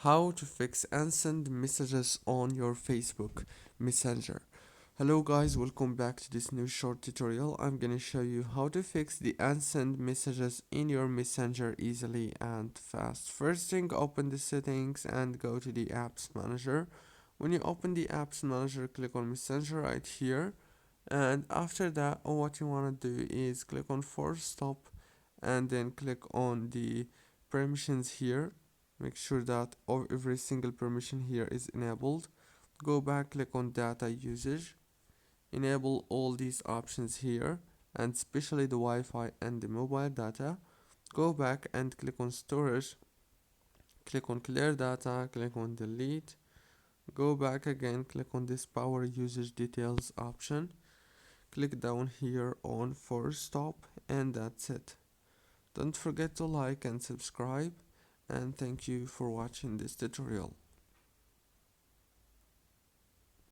How to fix unsend messages on your Facebook Messenger. Hello guys, welcome back to this new short tutorial. I'm gonna show you how to fix the unsend messages in your Messenger easily and fast. First thing, open the settings and go to the apps manager. When you open the apps manager, click on Messenger right here, and after that what you want to do is click on force stop and then click on the permissions here. Make sure that every single permission here is enabled. Go back, click on data usage, enable all these options here, and especially the Wi-Fi and the mobile data. Go back and click on storage, click on clear data, click on delete. Go back again, click on this power usage details option, click down here on force stop, and that's it. Don't forget to like and subscribe, and thank you for watching this tutorial.